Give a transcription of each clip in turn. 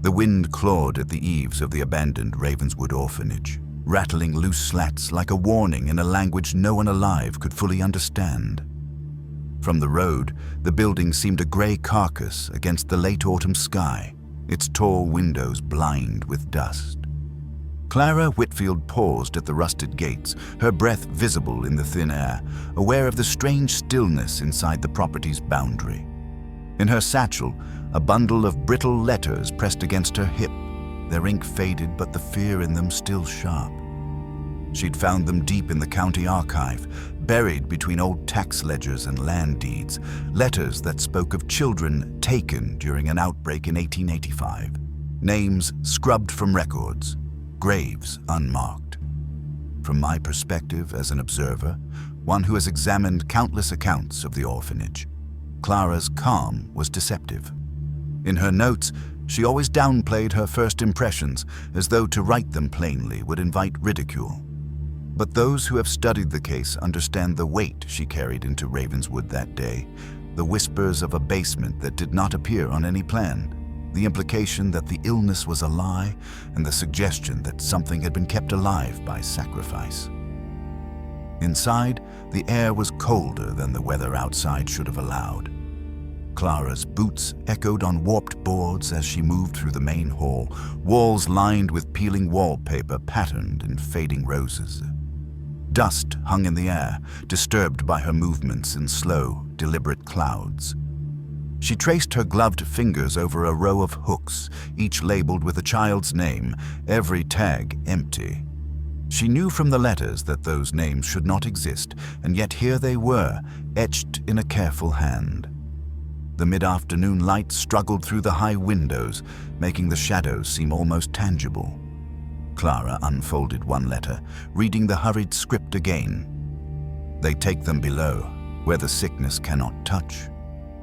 The wind clawed at the eaves of the abandoned Ravenswood Orphanage, rattling loose slats like a warning in a language no one alive could fully understand. From the road, the building seemed a grey carcass against the late autumn sky, its tall windows blind with dust. Clara Whitfield paused at the rusted gates, her breath visible in the thin air, aware of the strange stillness inside the property's boundary. In her satchel, a bundle of brittle letters pressed against her hip, their ink faded but the fear in them still sharp. She'd found them deep in the county archive, buried between old tax ledgers and land deeds, letters that spoke of children taken during an outbreak in 1885, names scrubbed from records, graves unmarked. From my perspective as an observer, one who has examined countless accounts of the orphanage, Clara's calm was deceptive. In her notes, she always downplayed her first impressions, as though to write them plainly would invite ridicule. But those who have studied the case understand the weight she carried into Ravenswood that day, the whispers of a basement that did not appear on any plan, the implication that the illness was a lie, and the suggestion that something had been kept alive by sacrifice. Inside, the air was colder than the weather outside should have allowed. Clara's boots echoed on warped boards as she moved through the main hall, walls lined with peeling wallpaper patterned in fading roses. Dust hung in the air, disturbed by her movements in slow, deliberate clouds. She traced her gloved fingers over a row of hooks, each labeled with a child's name, every tag empty. She knew from the letters that those names should not exist, and yet here they were, etched in a careful hand. The mid-afternoon light struggled through the high windows, making the shadows seem almost tangible. Clara unfolded one letter, reading the hurried script again. They take them below, where the sickness cannot touch.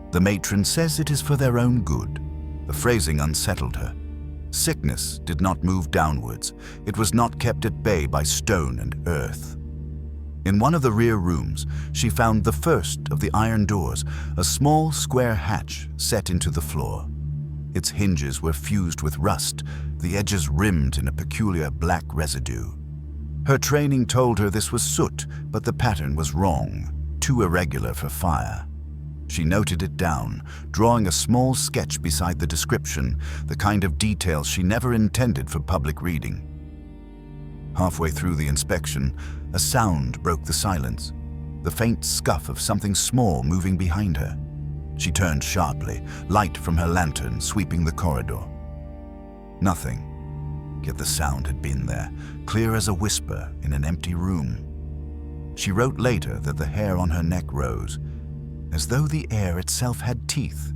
The matron says it is for their own good. The phrasing unsettled her. Sickness did not move downwards. It was not kept at bay by stone and earth. In one of the rear rooms, she found the first of the iron doors, a small square hatch set into the floor. Its hinges were fused with rust, the edges rimmed in a peculiar black residue. Her training told her this was soot, but the pattern was wrong, too irregular for fire. She noted it down, drawing a small sketch beside the description, the kind of details she never intended for public reading. Halfway through the inspection, a sound broke the silence, the faint scuff of something small moving behind her. She turned sharply, light from her lantern sweeping the corridor. Nothing, yet the sound had been there, clear as a whisper in an empty room. She wrote later that the hair on her neck rose, as though the air itself had teeth.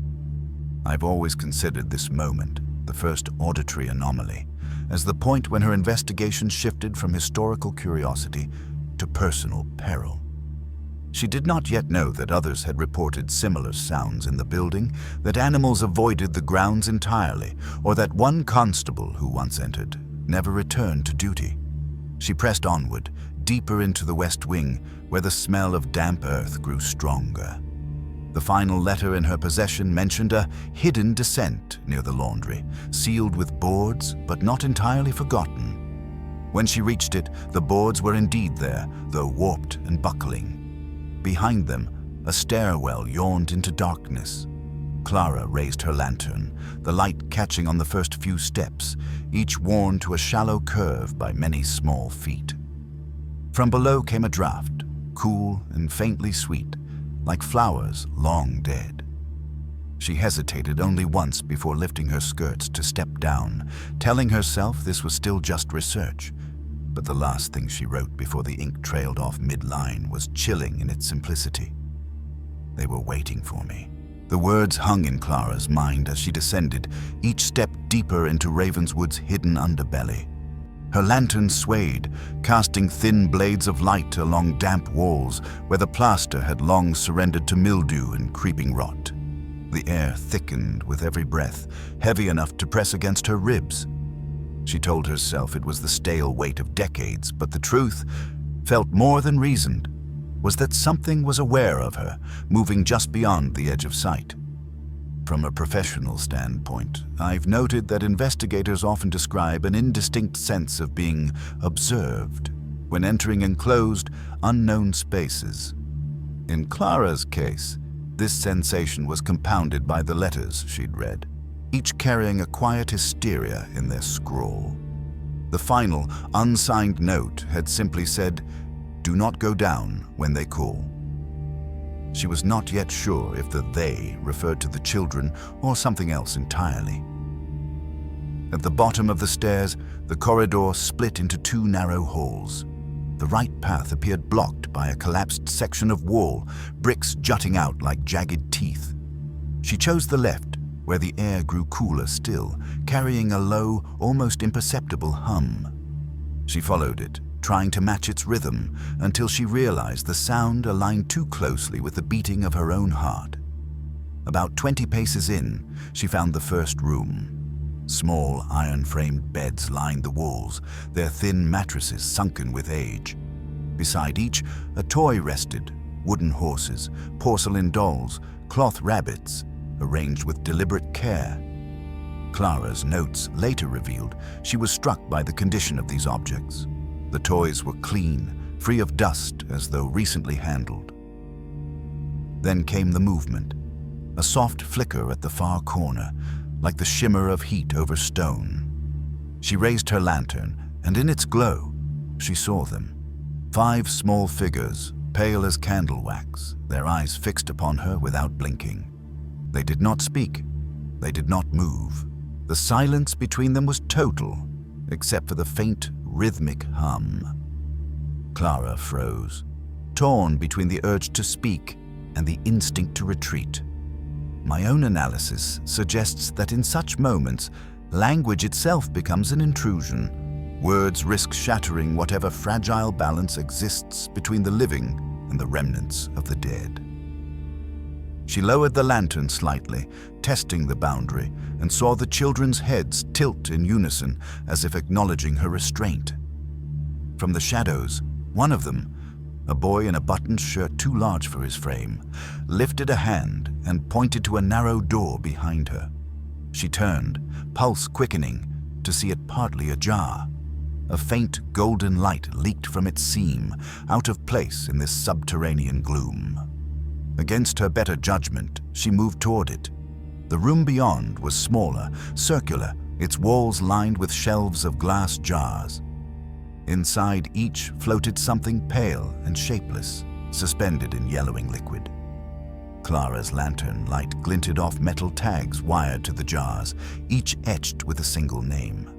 I've always considered this moment, the first auditory anomaly, as the point when her investigation shifted from historical curiosity to personal peril. She did not yet know that others had reported similar sounds in the building, that animals avoided the grounds entirely, or that one constable who once entered never returned to duty. She pressed onward, deeper into the west wing, where the smell of damp earth grew stronger. The final letter in her possession mentioned a hidden descent near the laundry, sealed with boards, but not entirely forgotten. When she reached it, the boards were indeed there, though warped and buckling. Behind them, a stairwell yawned into darkness. Clara raised her lantern, the light catching on the first few steps, each worn to a shallow curve by many small feet. From below came a draught, cool and faintly sweet, like flowers long dead. She hesitated only once before lifting her skirts to step down, telling herself this was still just research. But the last thing she wrote before the ink trailed off mid-line was chilling in its simplicity. They were waiting for me. The words hung in Clara's mind as she descended, each step deeper into Ravenswood's hidden underbelly. Her lantern swayed, casting thin blades of light along damp walls where the plaster had long surrendered to mildew and creeping rot. The air thickened with every breath, heavy enough to press against her ribs. She told herself it was the stale weight of decades, but the truth, felt more than reasoned, was that something was aware of her, moving just beyond the edge of sight. From a professional standpoint, I've noted that investigators often describe an indistinct sense of being observed when entering enclosed, unknown spaces. In Clara's case, this sensation was compounded by the letters she'd read, each carrying a quiet hysteria in their scrawl. The final, unsigned note had simply said, "Do not go down when they call." She was not yet sure if the "they" referred to the children or something else entirely. At the bottom of the stairs, the corridor split into two narrow halls. The right path appeared blocked by a collapsed section of wall, bricks jutting out like jagged teeth. She chose the left, where the air grew cooler still, carrying a low, almost imperceptible hum. She followed it, trying to match its rhythm, until she realized the sound aligned too closely with the beating of her own heart. About 20 paces in, she found the first room. Small, iron-framed beds lined the walls, their thin mattresses sunken with age. Beside each, a toy rested, wooden horses, porcelain dolls, cloth rabbits, arranged with deliberate care. Clara's notes later revealed she was struck by the condition of these objects. The toys were clean, free of dust as though recently handled. Then came the movement, a soft flicker at the far corner, like the shimmer of heat over stone. She raised her lantern, and in its glow, she saw them. 5 small figures, pale as candle wax, their eyes fixed upon her without blinking. They did not speak. They did not move. The silence between them was total, except for the faint, rhythmic hum. Clara froze, torn between the urge to speak and the instinct to retreat. My own analysis suggests that in such moments, language itself becomes an intrusion. Words risk shattering whatever fragile balance exists between the living and the remnants of the dead. She lowered the lantern slightly, testing the boundary, and saw the children's heads tilt in unison as if acknowledging her restraint. From the shadows, one of them, a boy in a buttoned shirt too large for his frame, lifted a hand and pointed to a narrow door behind her. She turned, pulse quickening, to see it partly ajar. A faint golden light leaked from its seam, out of place in this subterranean gloom. Against her better judgment, she moved toward it. The room beyond was smaller, circular, its walls lined with shelves of glass jars. Inside each floated something pale and shapeless, suspended in yellowing liquid. Clara's lantern light glinted off metal tags wired to the jars, each etched with a single name.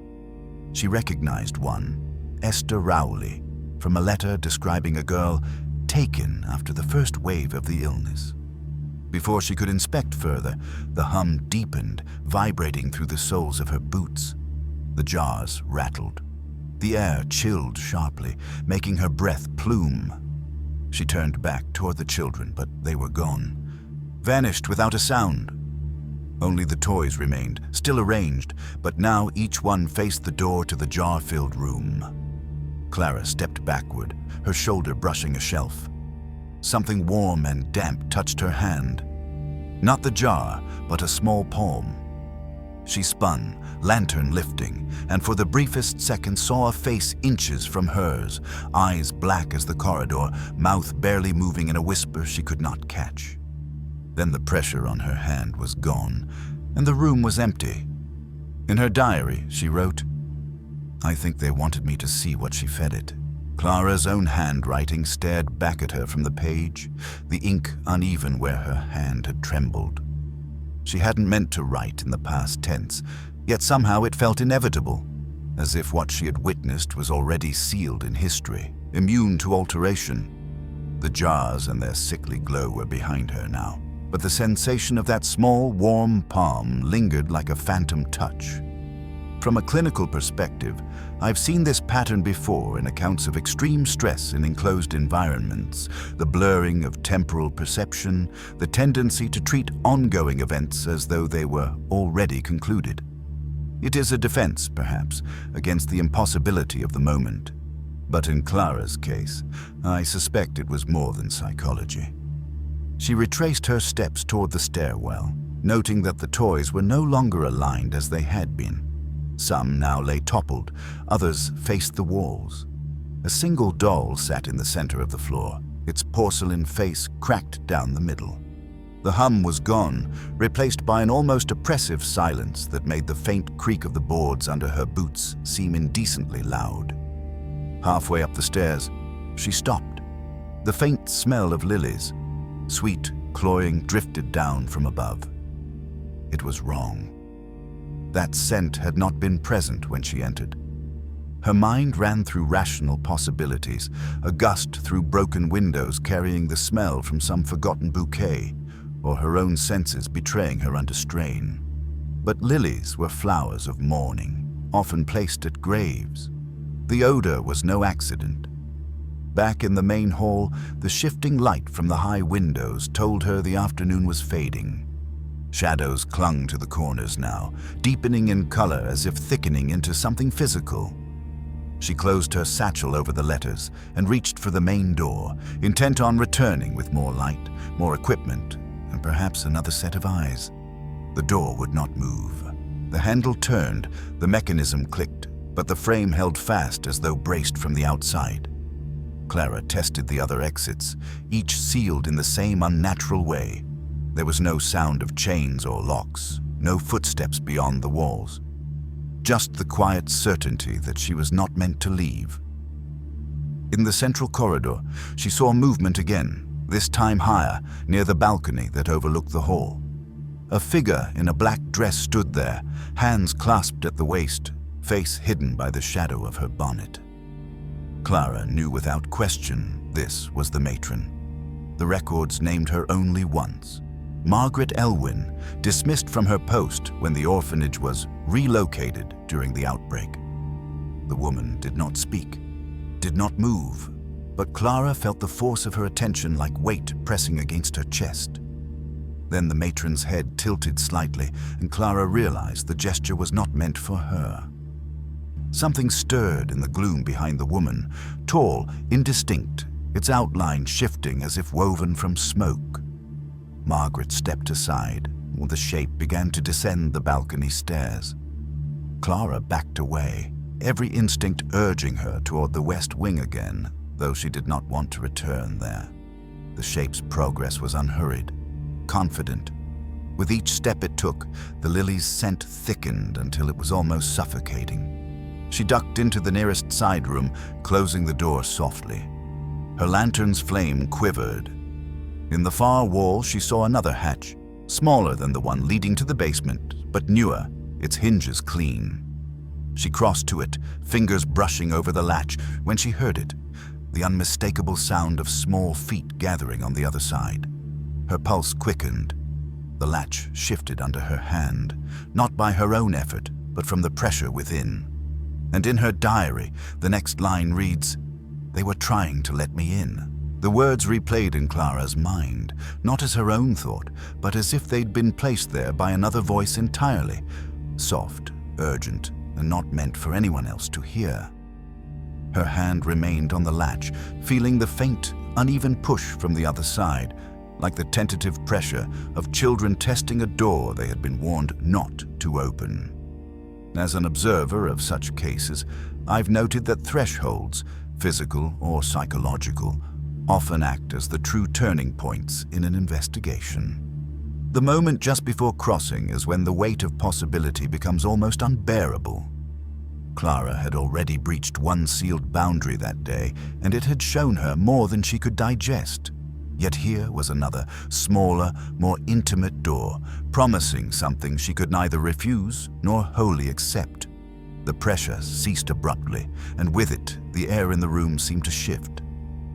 She recognized one, Esther Rowley, from a letter describing a girl taken after the first wave of the illness. Before she could inspect further, the hum deepened, vibrating through the soles of her boots. The jars rattled. The air chilled sharply, making her breath plume. She turned back toward the children, but they were gone, vanished without a sound. Only the toys remained, still arranged, but now each one faced the door to the jar-filled room. Clara stepped backward, her shoulder brushing a shelf. Something warm and damp touched her hand. Not the jar, but a small palm. She spun, lantern lifting, and for the briefest second saw a face inches from hers, eyes black as the corridor, mouth barely moving in a whisper she could not catch. Then the pressure on her hand was gone, and the room was empty. In her diary, she wrote, "I think they wanted me to see what she fed it." Clara's own handwriting stared back at her from the page, the ink uneven where her hand had trembled. She hadn't meant to write in the past tense, yet somehow it felt inevitable, as if what she had witnessed was already sealed in history, immune to alteration. The jars and their sickly glow were behind her now, but the sensation of that small, warm palm lingered like a phantom touch. From a clinical perspective, I've seen this pattern before in accounts of extreme stress in enclosed environments, the blurring of temporal perception, the tendency to treat ongoing events as though they were already concluded. It is a defense, perhaps, against the impossibility of the moment. But in Clara's case, I suspect it was more than psychology. She retraced her steps toward the stairwell, noting that the toys were no longer aligned as they had been. Some now lay toppled, others faced the walls. A single doll sat in the center of the floor, its porcelain face cracked down the middle. The hum was gone, replaced by an almost oppressive silence that made the faint creak of the boards under her boots seem indecently loud. Halfway up the stairs, she stopped. The faint smell of lilies, sweet, cloying, drifted down from above. It was wrong. That scent had not been present when she entered. Her mind ran through rational possibilities, a gust through broken windows carrying the smell from some forgotten bouquet, or her own senses betraying her under strain. But lilies were flowers of mourning, often placed at graves. The odor was no accident. Back in the main hall, the shifting light from the high windows told her the afternoon was fading. Shadows clung to the corners now, deepening in color as if thickening into something physical. She closed her satchel over the letters and reached for the main door, intent on returning with more light, more equipment, and perhaps another set of eyes. The door would not move. The handle turned, the mechanism clicked, but the frame held fast as though braced from the outside. Clara tested the other exits, each sealed in the same unnatural way. There was no sound of chains or locks, no footsteps beyond the walls. Just the quiet certainty that she was not meant to leave. In the central corridor, she saw movement again, this time higher, near the balcony that overlooked the hall. A figure in a black dress stood there, hands clasped at the waist, face hidden by the shadow of her bonnet. Clara knew without question this was the matron. The records named her only once. Margaret Elwyn, dismissed from her post when the orphanage was relocated during the outbreak. The woman did not speak, did not move, but Clara felt the force of her attention like weight pressing against her chest. Then the matron's head tilted slightly, and Clara realized the gesture was not meant for her. Something stirred in the gloom behind the woman, tall, indistinct, its outline shifting as if woven from smoke. Margaret stepped aside, while the shape began to descend the balcony stairs. Clara backed away, every instinct urging her toward the west wing again, though she did not want to return there. The shape's progress was unhurried, confident. With each step it took, the lily's scent thickened until it was almost suffocating. She ducked into the nearest side room, closing the door softly. Her lantern's flame quivered. In the far wall, she saw another hatch, smaller than the one leading to the basement, but newer, its hinges clean. She crossed to it, fingers brushing over the latch, when she heard it, the unmistakable sound of small feet gathering on the other side. Her pulse quickened. The latch shifted under her hand, not by her own effort, but from the pressure within. And in her diary, the next line reads, "They were trying to let me in." The words replayed in Clara's mind, not as her own thought, but as if they'd been placed there by another voice entirely, soft, urgent, and not meant for anyone else to hear. Her hand remained on the latch, feeling the faint, uneven push from the other side, like the tentative pressure of children testing a door they had been warned not to open. As an observer of such cases, I've noted that thresholds, physical or psychological, often act as the true turning points in an investigation. The moment just before crossing is when the weight of possibility becomes almost unbearable. Clara had already breached one sealed boundary that day, and it had shown her more than she could digest. Yet here was another, smaller, more intimate door, promising something she could neither refuse nor wholly accept. The pressure ceased abruptly, and with it, the air in the room seemed to shift.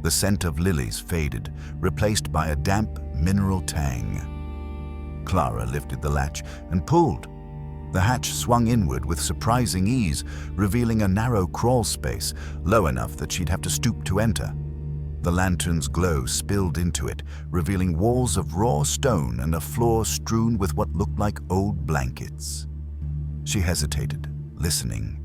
The scent of lilies faded, replaced by a damp, mineral tang. Clara lifted the latch and pulled. The hatch swung inward with surprising ease, revealing a narrow crawl space, low enough that she'd have to stoop to enter. The lantern's glow spilled into it, revealing walls of raw stone and a floor strewn with what looked like old blankets. She hesitated, listening.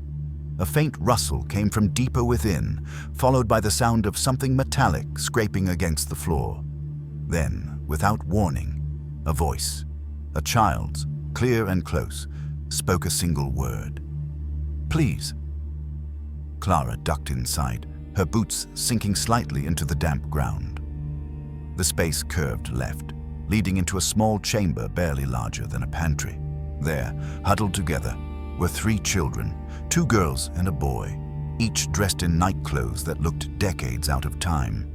A faint rustle came from deeper within, followed by the sound of something metallic scraping against the floor. Then, without warning, a voice. a child's, clear and close, spoke a single word. "Please." Clara ducked inside, her boots sinking slightly into the damp ground. The space curved left, leading into a small chamber barely larger than a pantry. There, huddled together, were 3 children, 2 girls and a boy, each dressed in nightclothes that looked decades out of time.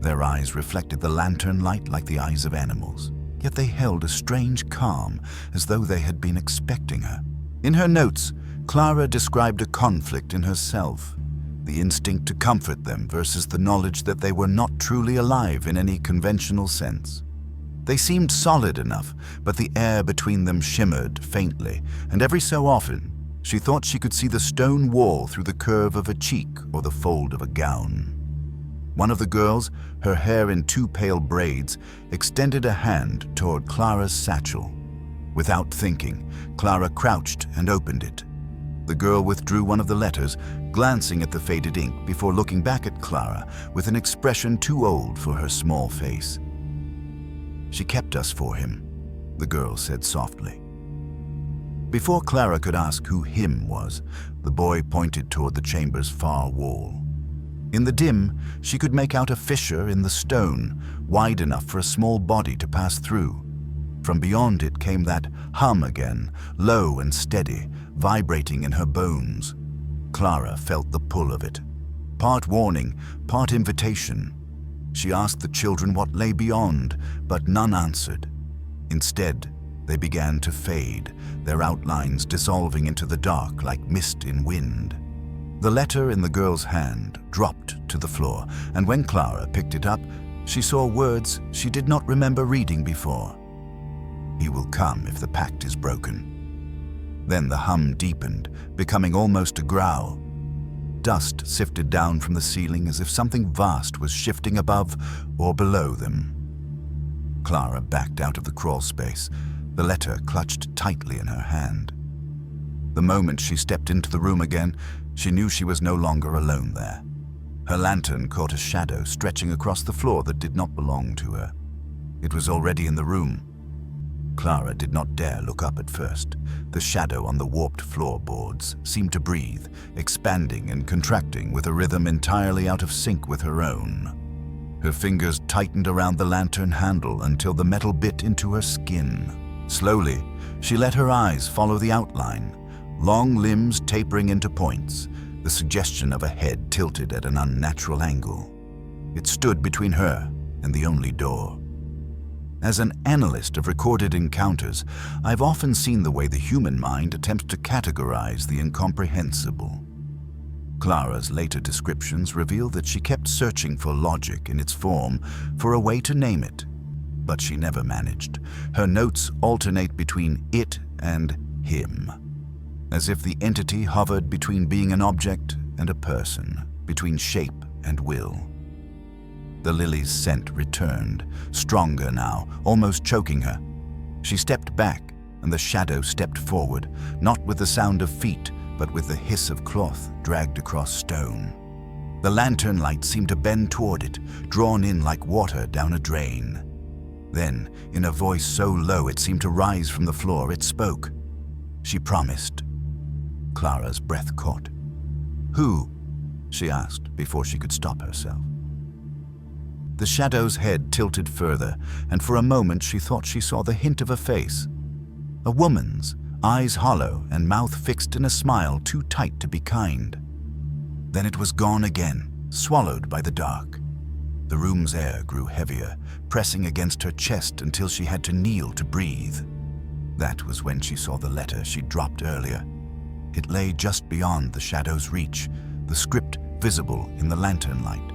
Their eyes reflected the lantern light like the eyes of animals, yet they held a strange calm, as though they had been expecting her. In her notes, Clara described a conflict in herself, the instinct to comfort them versus the knowledge that they were not truly alive in any conventional sense. They seemed solid enough, but the air between them shimmered faintly, and every so often, she thought she could see the stone wall through the curve of a cheek or the fold of a gown. One of the girls, her hair in 2 pale braids, extended a hand toward Clara's satchel. Without thinking, Clara crouched and opened it. The girl withdrew one of the letters, glancing at the faded ink before looking back at Clara with an expression too old for her small face. "She kept us for him," the girl said softly. Before Clara could ask who him was, the boy pointed toward the chamber's far wall. In the dim, she could make out a fissure in the stone, wide enough for a small body to pass through. From beyond it came that hum again, low and steady, vibrating in her bones. Clara felt the pull of it. Part warning, part invitation. She asked the children what lay beyond, but none answered. Instead, they began to fade, their outlines dissolving into the dark like mist in wind. The letter in the girl's hand dropped to the floor, and when Clara picked it up, she saw words she did not remember reading before. "He will come if the pact is broken." Then the hum deepened, becoming almost a growl. Dust sifted down from the ceiling as if something vast was shifting above or below them. Clara backed out of the crawl space, the letter clutched tightly in her hand. The moment she stepped into the room again, she knew she was no longer alone there. Her lantern caught a shadow stretching across the floor that did not belong to her. It was already in the room. Clara did not dare look up at first. The shadow on the warped floorboards seemed to breathe, expanding and contracting with a rhythm entirely out of sync with her own. Her fingers tightened around the lantern handle until the metal bit into her skin. Slowly, she let her eyes follow the outline, long limbs tapering into points, the suggestion of a head tilted at an unnatural angle. It stood between her and the only door. As an analyst of recorded encounters, I've often seen the way the human mind attempts to categorize the incomprehensible. Clara's later descriptions reveal that she kept searching for logic in its form, for a way to name it. But she never managed. Her notes alternate between it and him, as if the entity hovered between being an object and a person, between shape and will. The lily's scent returned, stronger now, almost choking her. She stepped back, and the shadow stepped forward, not with the sound of feet, but with the hiss of cloth dragged across stone. The lantern light seemed to bend toward it, drawn in like water down a drain. Then, in a voice so low it seemed to rise from the floor, it spoke. She promised. Clara's breath caught. "Who?" she asked before she could stop herself. The shadow's head tilted further, and for a moment she thought she saw the hint of a face. A woman's, eyes hollow and mouth fixed in a smile too tight to be kind. Then it was gone again, swallowed by the dark. The room's air grew heavier, pressing against her chest until she had to kneel to breathe. That was when she saw the letter she dropped earlier. It lay just beyond the shadow's reach, the script visible in the lantern light.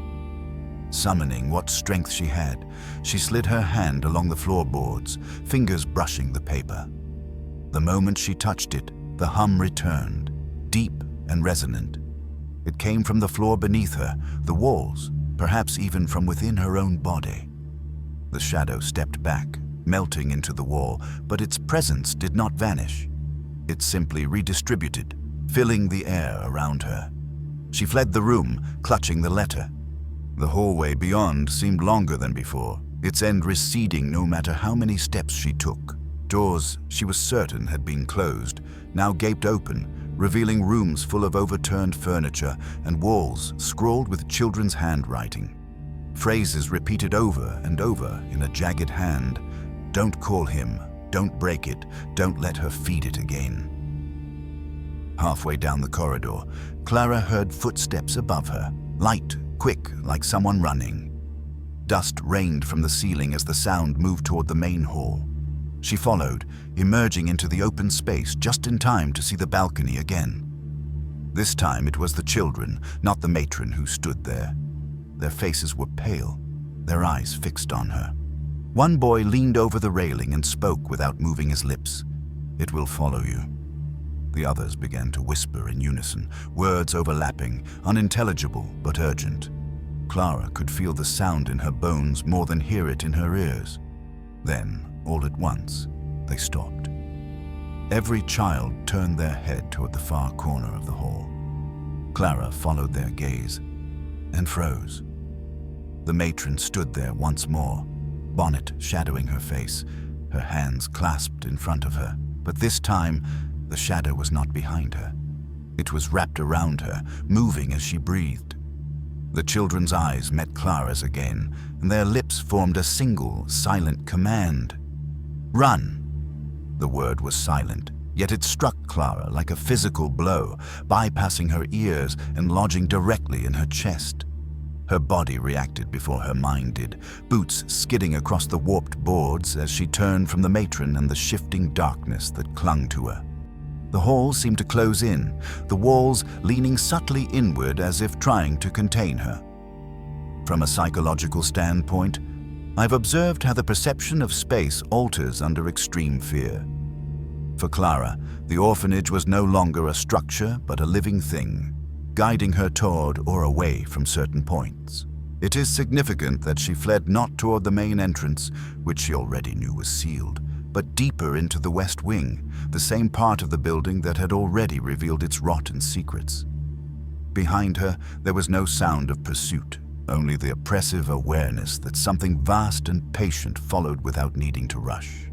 Summoning what strength she had, she slid her hand along the floorboards, fingers brushing the paper. The moment she touched it, the hum returned, deep and resonant. It came from the floor beneath her, the walls, perhaps even from within her own body. The shadow stepped back, melting into the wall, but its presence did not vanish. It simply redistributed, filling the air around her. She fled the room, clutching the letter. The hallway beyond seemed longer than before, its end receding no matter how many steps she took. Doors she was certain had been closed now gaped open, revealing rooms full of overturned furniture and walls scrawled with children's handwriting. Phrases repeated over and over in a jagged hand. Don't call him, don't break it, don't let her feed it again. Halfway down the corridor, Clara heard footsteps above her, light, quick, like someone running. Dust rained from the ceiling as the sound moved toward the main hall. She followed, emerging into the open space just in time to see the balcony again. This time it was the children, not the matron, who stood there. Their faces were pale, their eyes fixed on her. One boy leaned over the railing and spoke without moving his lips. "It will follow you." The others began to whisper in unison, words overlapping, unintelligible but urgent. Clara could feel the sound in her bones more than hear it in her ears. Then, all at once, they stopped. Every child turned their head toward the far corner of the hall. Clara followed their gaze and froze. The matron stood there once more, bonnet shadowing her face, her hands clasped in front of her. But this time, the shadow was not behind her. It was wrapped around her, moving as she breathed. The children's eyes met Clara's again, and their lips formed a single, silent command. "Run!" The word was silent, yet it struck Clara like a physical blow, bypassing her ears and lodging directly in her chest. Her body reacted before her mind did, boots skidding across the warped boards as she turned from the matron and the shifting darkness that clung to her. The hall seemed to close in, the walls leaning subtly inward as if trying to contain her. From a psychological standpoint, I've observed how the perception of space alters under extreme fear. For Clara, the orphanage was no longer a structure but a living thing, guiding her toward or away from certain points. It is significant that she fled not toward the main entrance, which she already knew was sealed, but deeper into the west wing, the same part of the building that had already revealed its rotten secrets. Behind her, there was no sound of pursuit, only the oppressive awareness that something vast and patient followed without needing to rush.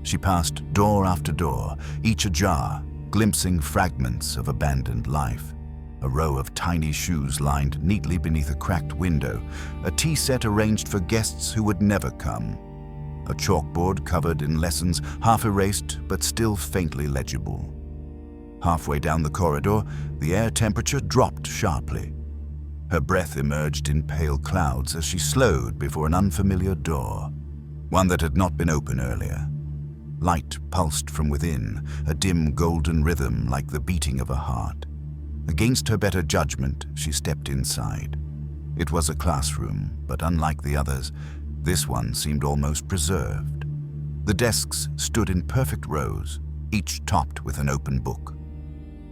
She passed door after door, each ajar, glimpsing fragments of abandoned life. A row of tiny shoes lined neatly beneath a cracked window, a tea set arranged for guests who would never come, a chalkboard covered in lessons half erased but still faintly legible. Halfway down the corridor, the air temperature dropped sharply. Her breath emerged in pale clouds as she slowed before an unfamiliar door, one that had not been open earlier. Light pulsed from within, a dim golden rhythm like the beating of a heart. Against her better judgment, she stepped inside. It was a classroom, but unlike the others, this one seemed almost preserved. The desks stood in perfect rows, each topped with an open book.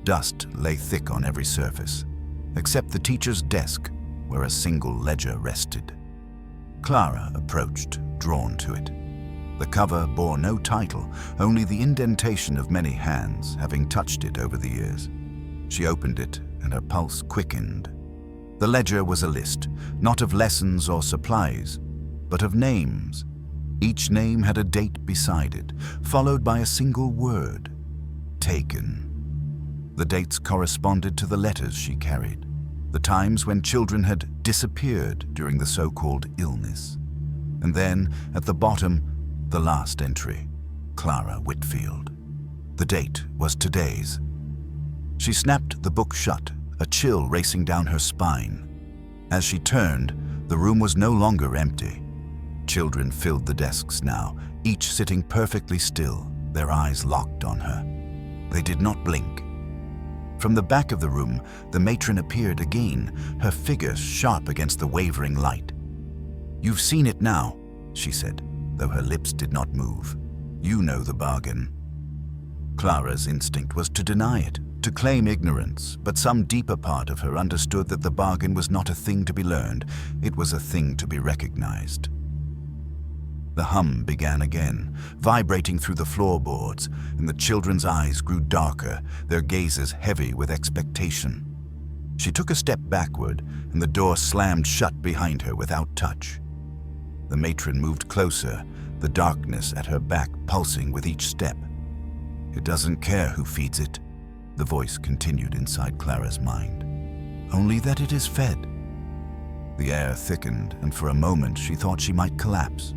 Dust lay thick on every surface, except the teacher's desk, where a single ledger rested. Clara approached, drawn to it. The cover bore no title, only the indentation of many hands, having touched it over the years. She opened it, and her pulse quickened. The ledger was a list, not of lessons or supplies, but of names. Each name had a date beside it, followed by a single word: taken. The dates corresponded to the letters she carried, the times when children had disappeared during the so-called illness. And then, at the bottom, the last entry: Clara Whitfield. The date was today's. She snapped the book shut, a chill racing down her spine. As she turned, the room was no longer empty. Children filled the desks now, each sitting perfectly still, their eyes locked on her. They did not blink. From the back of the room, the matron appeared again, her figure sharp against the wavering light. "You've seen it now," she said, though her lips did not move. "You know the bargain." Clara's instinct was to deny it, to claim ignorance, but some deeper part of her understood that the bargain was not a thing to be learned, it was a thing to be recognized. The hum began again, vibrating through the floorboards, and the children's eyes grew darker, their gazes heavy with expectation. She took a step backward, and the door slammed shut behind her without touch. The matron moved closer, the darkness at her back pulsing with each step. "It doesn't care who feeds it," the voice continued inside Clara's mind. "Only that it is fed." The air thickened, and for a moment she thought she might collapse.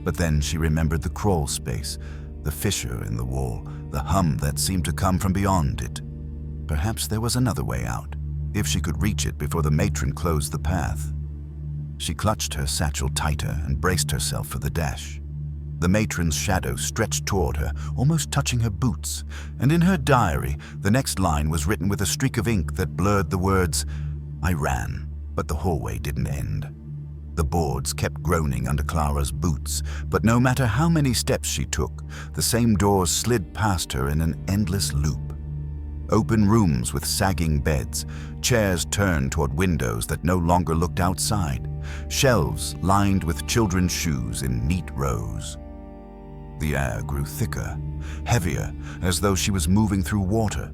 But then she remembered the crawl space, the fissure in the wall, the hum that seemed to come from beyond it. Perhaps there was another way out, if she could reach it before the matron closed the path. She clutched her satchel tighter and braced herself for the dash. The matron's shadow stretched toward her, almost touching her boots, and in her diary, the next line was written with a streak of ink that blurred the words, "I ran, but the hallway didn't end." The boards kept groaning under Clara's boots, but no matter how many steps she took, the same doors slid past her in an endless loop. Open rooms with sagging beds, chairs turned toward windows that no longer looked outside, shelves lined with children's shoes in neat rows. The air grew thicker, heavier, as though she was moving through water.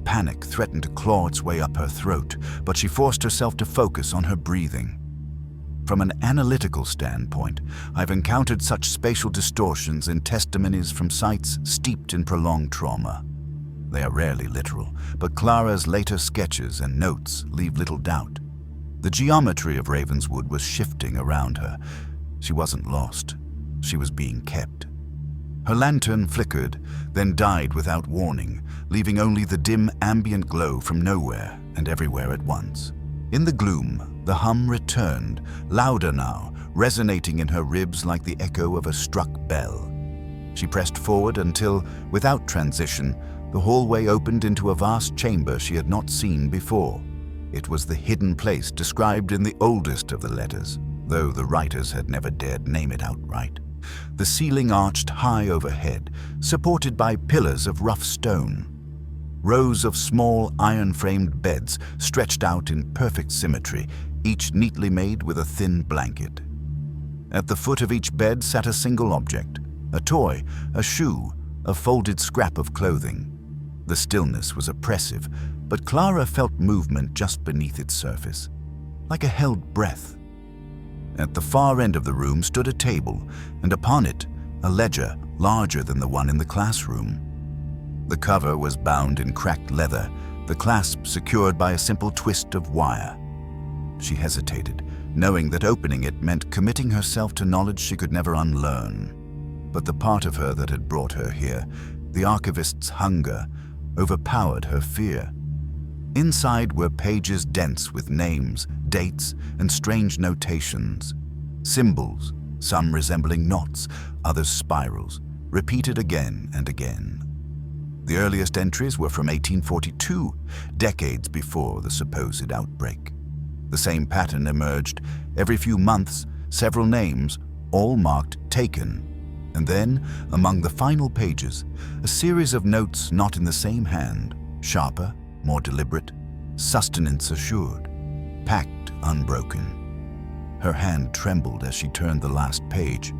Panic threatened to claw its way up her throat, but she forced herself to focus on her breathing. From an analytical standpoint, I've encountered such spatial distortions in testimonies from sites steeped in prolonged trauma. They are rarely literal, but Clara's later sketches and notes leave little doubt. The geometry of Ravenswood was shifting around her. She wasn't lost. She was being kept. Her lantern flickered, then died without warning, leaving only the dim ambient glow from nowhere and everywhere at once. In the gloom, the hum returned, louder now, resonating in her ribs like the echo of a struck bell. She pressed forward until, without transition, the hallway opened into a vast chamber she had not seen before. It was the hidden place described in the oldest of the letters, though the writers had never dared name it outright. The ceiling arched high overhead, supported by pillars of rough stone. Rows of small iron-framed beds stretched out in perfect symmetry, each neatly made with a thin blanket. At the foot of each bed sat a single object, a toy, a shoe, a folded scrap of clothing. The stillness was oppressive, but Clara felt movement just beneath its surface, like a held breath. At the far end of the room stood a table, and upon it, a ledger larger than the one in the classroom. The cover was bound in cracked leather, the clasp secured by a simple twist of wire. She hesitated, knowing that opening it meant committing herself to knowledge she could never unlearn. But the part of her that had brought her here, the archivist's hunger, overpowered her fear. Inside were pages dense with names, dates, and strange notations. Symbols, some resembling knots, others spirals, repeated again and again. The earliest entries were from 1842, decades before the supposed outbreak. The same pattern emerged. Every few months, several names, all marked taken. And then, among the final pages, a series of notes not in the same hand, sharper, more deliberate, sustenance assured, packed unbroken. Her hand trembled as she turned the last page.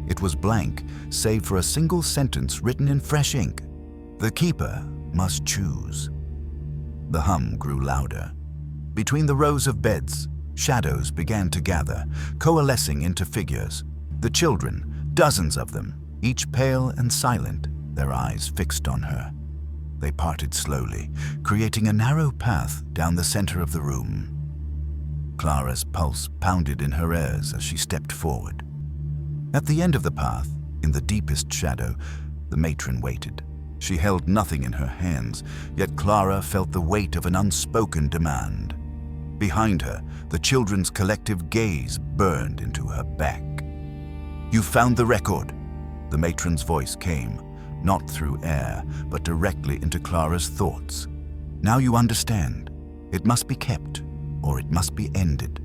It was blank, save for a single sentence written in fresh ink. "The keeper must choose." The hum grew louder. Between the rows of beds, shadows began to gather, coalescing into figures. The children, dozens of them, each pale and silent, their eyes fixed on her. They parted slowly, creating a narrow path down the center of the room. Clara's pulse pounded in her ears as she stepped forward. At the end of the path, in the deepest shadow, the matron waited. She held nothing in her hands, yet Clara felt the weight of an unspoken demand. Behind her, the children's collective gaze burned into her back. "You found the record," the matron's voice came, not through air, but directly into Clara's thoughts. "Now you understand. It must be kept, or it must be ended."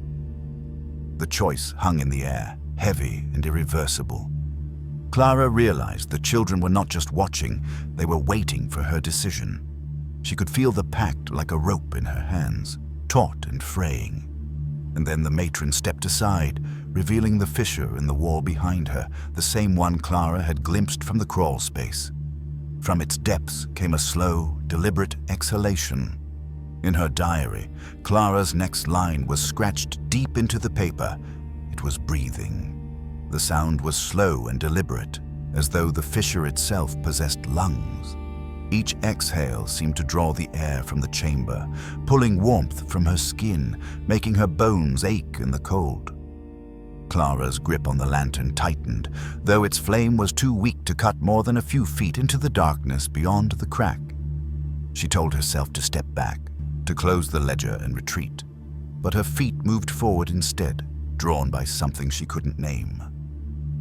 The choice hung in the air, heavy and irreversible. Clara realized the children were not just watching, they were waiting for her decision. She could feel the pact like a rope in her hands, taut and fraying. And then the matron stepped aside, revealing the fissure in the wall behind her, the same one Clara had glimpsed from the crawl space. From its depths came a slow, deliberate exhalation. In her diary, Clara's next line was scratched deep into the paper. It was breathing. The sound was slow and deliberate, as though the fissure itself possessed lungs. Each exhale seemed to draw the air from the chamber, pulling warmth from her skin, making her bones ache in the cold. Clara's grip on the lantern tightened, though its flame was too weak to cut more than a few feet into the darkness beyond the crack. She told herself to step back, to close the ledger and retreat, but her feet moved forward instead, drawn by something she couldn't name.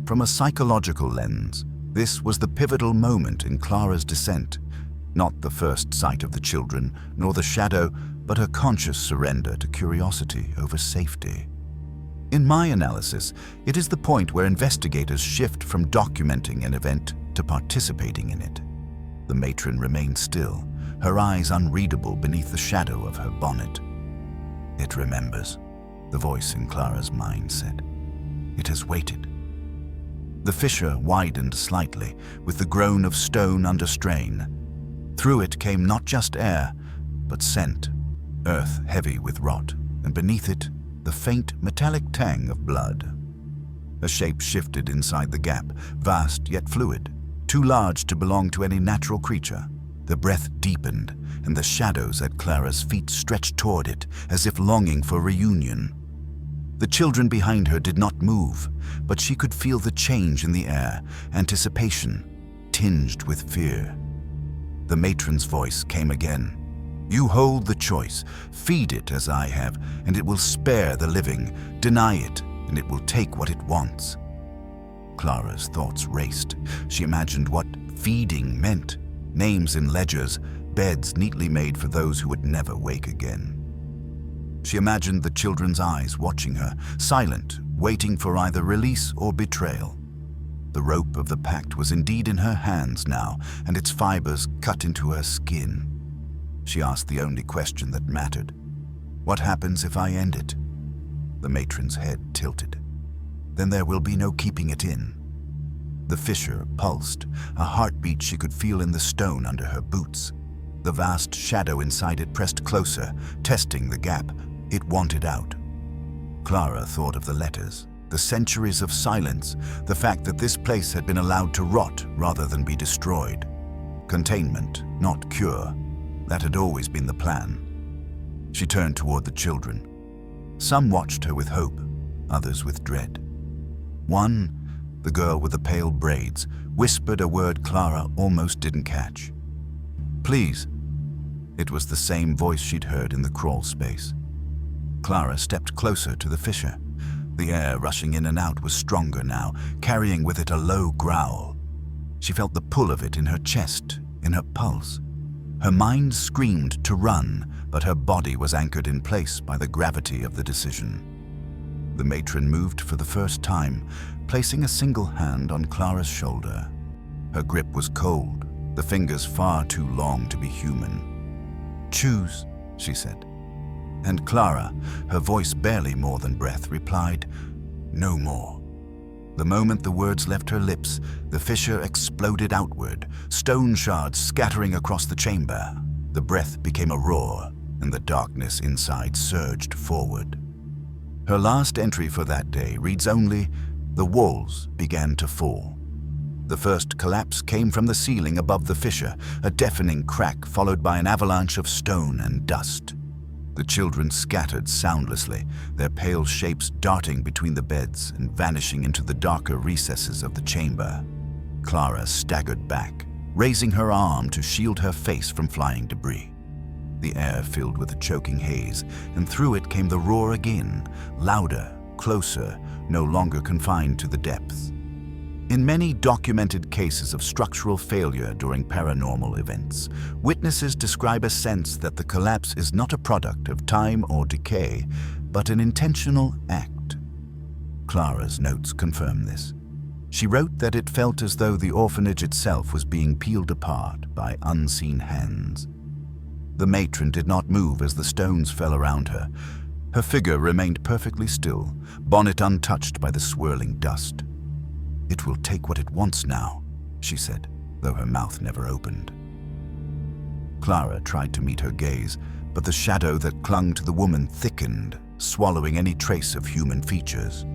From a psychological lens, this was the pivotal moment in Clara's descent, not the first sight of the children, nor the shadow, but her conscious surrender to curiosity over safety. In my analysis, it is the point where investigators shift from documenting an event to participating in it. The matron remained still, her eyes unreadable beneath the shadow of her bonnet. "It remembers," the voice in Clara's mind said. "It has waited." The fissure widened slightly, with the groan of stone under strain. Through it came not just air, but scent, earth heavy with rot, and beneath it, the faint metallic tang of blood. A shape shifted inside the gap, vast yet fluid, too large to belong to any natural creature. The breath deepened, and the shadows at Clara's feet stretched toward it, as if longing for reunion. The children behind her did not move, but she could feel the change in the air, anticipation, tinged with fear. The matron's voice came again. "You hold the choice. Feed it as I have, and it will spare the living. Deny it, and it will take what it wants." Clara's thoughts raced. She imagined what feeding meant. Names in ledgers, beds neatly made for those who would never wake again. She imagined the children's eyes watching her, silent, waiting for either release or betrayal. The rope of the pact was indeed in her hands now, and its fibers cut into her skin. She asked the only question that mattered. "What happens if I end it?" The matron's head tilted. "Then there will be no keeping it in." The fissure pulsed, a heartbeat she could feel in the stone under her boots. The vast shadow inside it pressed closer, testing the gap. It wanted out. Clara thought of the letters, the centuries of silence, the fact that this place had been allowed to rot rather than be destroyed. Containment, not cure. That had always been the plan. She turned toward the children. Some watched her with hope, others with dread. One, the girl with the pale braids, whispered a word Clara almost didn't catch. "Please." It was the same voice she'd heard in the crawl space. Clara stepped closer to the fissure. The air rushing in and out was stronger now, carrying with it a low growl. She felt the pull of it in her chest, in her pulse. Her mind screamed to run, but her body was anchored in place by the gravity of the decision. The matron moved for the first time, placing a single hand on Clara's shoulder. Her grip was cold, the fingers far too long to be human. "Choose," she said. And Clara, her voice barely more than breath, replied, "No more." The moment the words left her lips, the fissure exploded outward, stone shards scattering across the chamber. The breath became a roar, and the darkness inside surged forward. Her last entry for that day reads only, "The walls began to fall." The first collapse came from the ceiling above the fissure, a deafening crack followed by an avalanche of stone and dust. The children scattered soundlessly, their pale shapes darting between the beds and vanishing into the darker recesses of the chamber. Clara staggered back, raising her arm to shield her face from flying debris. The air filled with a choking haze, and through it came the roar again, louder, closer, no longer confined to the depths. In many documented cases of structural failure during paranormal events, witnesses describe a sense that the collapse is not a product of time or decay, but an intentional act. Clara's notes confirm this. She wrote that it felt as though the orphanage itself was being peeled apart by unseen hands. The matron did not move as the stones fell around her. Her figure remained perfectly still, bonnet untouched by the swirling dust. "It will take what it wants now," she said, though her mouth never opened. Clara tried to meet her gaze, but the shadow that clung to the woman thickened, swallowing any trace of human features.